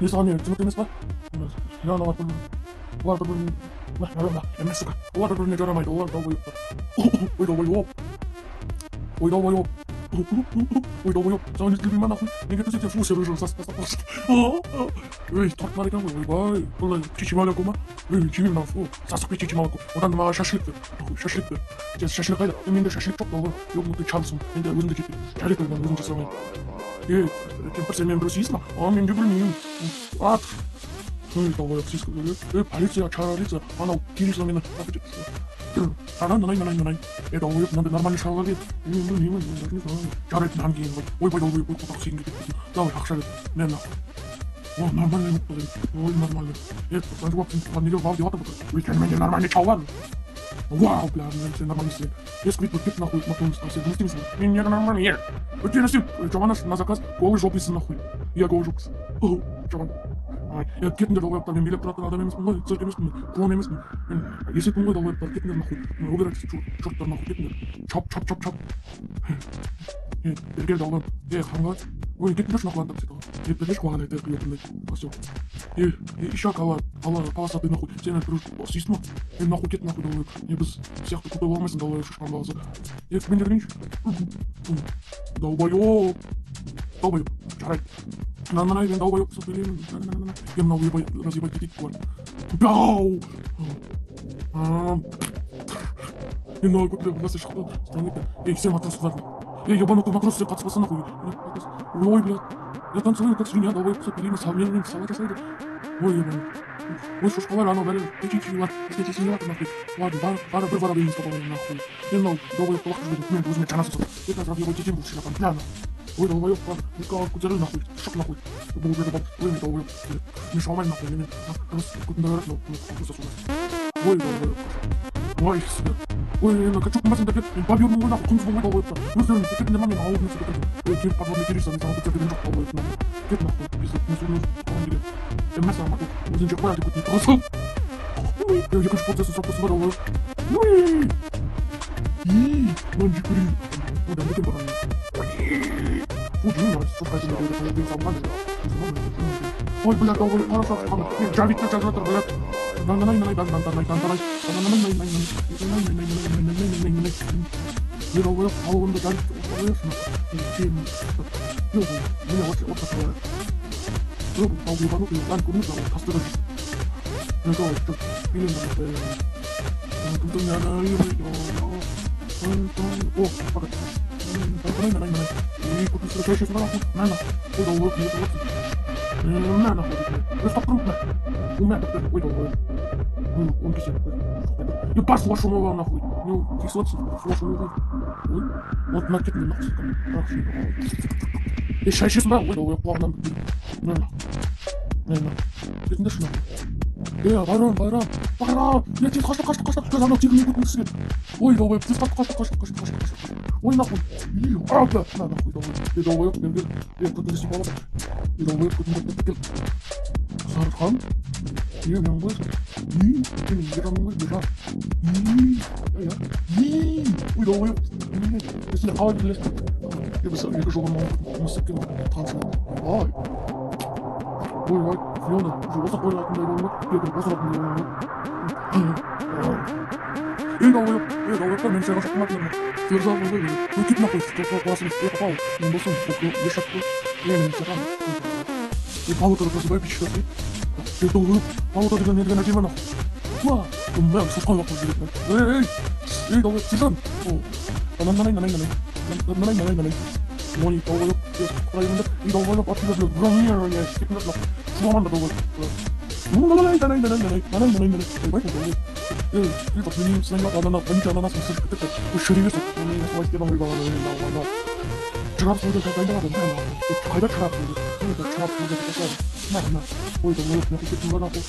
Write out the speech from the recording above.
Не сами цветы места. Я на этом. Ладно, наверное, я место. Ладно, не жарамай, ладно, вы. Ой, да вы. Ой, да вы. Ой, да вы. Сам не любимый нахуй. Не говорите, что слушай, вы же состав. Эй, так надо как вы, бай. Ой, чичи молоко, ма. Эй, чичи молоко. Состав чичи молоко. Вот там ма шашлык. Шашлык. Сейчас шашлык хайда. Мен де шашлык çok долго. Ёбнутый Чарльсон. Мен де өзімді жетпей. Шашлык ойдан өзім жасамай. Эй, кемпір мен білмейсің ба? Мен де білмеймін. Ат. Эй, давай, ksisko. Эй, полиция, чаралица. Анау келесі мені тапып жетті. Анай. Это ой, надо нормально шалгалет. Не знаю. Жарайды нам кейін ғой. Ойбай, қотақ сен кетеді. Давай, ақша бер. Мен нахуй. О, нормально емес бұл. Ой, нормально. Мен жауаптың туған неге вау деп атып отыр. Өйткені менде нормально чалған. Вау, бля, мен сен нормально істеген. Сквит кет нахуй, мотон сен не істеймісің? Мен не нормально ер. Өйткені сен жаманаш на заказ голый жописың нахуй. Я голый жописың. Жаман. Я кетіңдер долбояптар, мен билеп тұратын адам емеспін ғой, цирк емеспін, клоун емеспін. Мен есетпін ғой долбояптар, кетіңдер нахуй. Убирайтесь, жұрттар нахуй, кетіңдер. Чап. Бергел долбояп. Ханға. Ой, кетіңдерші нахуй андап сетіға. Бергеш қуаған әйті қиyoqындай. Все. Еще қаласаты нахуй. Сені бір сүйістім ма? Мен нахуй кет нахуй долбояп. Біз сияқты көпей болмайсың долбояп шашқан бағасы. Мен дергенші. Долбояп. Жарайды. Нанай, мен долбоёб құсып білемін. Я мынау разъебать кетейік бұлар. Бяу! Мен мынау көкірек бұнасы шықты. Эй, сен матросыздар. Эй, ебанутый матрос, сен қатыспаса нахуй. Ой, блядь. Я танцую, как свинья, долбоёб құсып білемін. Салмен, сала жасайды. Ой, ебаный. Ой, шошқалар, анау бәрі. Кечекшілер, кечекшілер нахуй. Ладно, бары бір бара дейміз табаларым нахуй. Мен мынау долбоёб құлақ жүргенді мен өзіме жанасы сұрып. Я қазір разъебать кетейін бұл шилапан. Бля, ой, долбоёб, ладно, никого кутеры нахуй, шок нахуй. Был уже добавь, ой, долбоёб, не шалмай нахуй, я просто куда говорят, но просто сюда. Ой, долбоёб, ой, себя. Ой, на качок массен дапет, побьёрну нахуй, кунг был долбоёб. Ну, зерни, ты не маме на улице, ой, ты подводный перейся, не знаю, ты не жок долбоёб, нахуй. Кет нахуй, пиздец, не сумеешь, он деле. Я мясо нахуй, один чек порядок, не просто. Я хочу процесс, сок посмотрел, ой. Манчик, блин. Ой, да, мы бараны. Ой, блядь, хорошо, Джавик на джазатор, блядь. Я долбоёб, он да Джавик, меня вот такое. Ебанутый, Лань курнут, а касты даже. Я говорю, что, или о, погоди. Давай. И купить срочайший сюда нахуй. На. Ой, долбоёб, не это. На нахуй. Просто крупно. У меня так, ой, долбоёб. Он кисет. И пас вашу новую нахуй. Ну, кислоты, вашу новую. Ой, вот накидный нахуй. И шайший сюда, ой, долбоёб, плавно. На. Кетіңдерші нахуй. Байрам. Я тез қашты. Көз анау тегін өтін кісіге. Ой, долбоёб, тез қашты. Ой, нахуй. Бля, на нахуй, долбоёб. Долбоёб, мен бер. Көтін десіп алады. Долбоёб, көтін бер. Сархан. Мен ғой. Мен ержанмын ғой, ержан. Ой, долбоёб. Сен қалай білесің? Біз екі жылғы мысықпен танысымен. Ой, Фиона, уже босақ қойылатындай болмақ, ертең босыратындай болмақ. Ей, долбоёб, мен саған шақырмадым ма? Сержан ғой, кет нахуй, қаласың, қал, мен босым, ешак қой, мен саған. Палута просыпай, пичкасы. Ей, долбоёб, палута деген недеген әкелме нахуй. Уа, мен сосқан уақыт жүретін. Ей, долбоёб, сержан. Нанай. Ой, долбоёб, құрайымды, ей, долбоёб, атында біліп, бронирование, кетіңдер нахуй. Шуламан да долбоёб. Нанай. Ойбай, долбоёб. Ей, так менің сынайық адана, паника ананасын сырып кетті. Ой, шөревесің, мен слайстен ой бағаны, шығарып сөйді, қайдағады, қайда шығарып сөйді, ой, долбоёб, нахуй кеттің ба нахуй.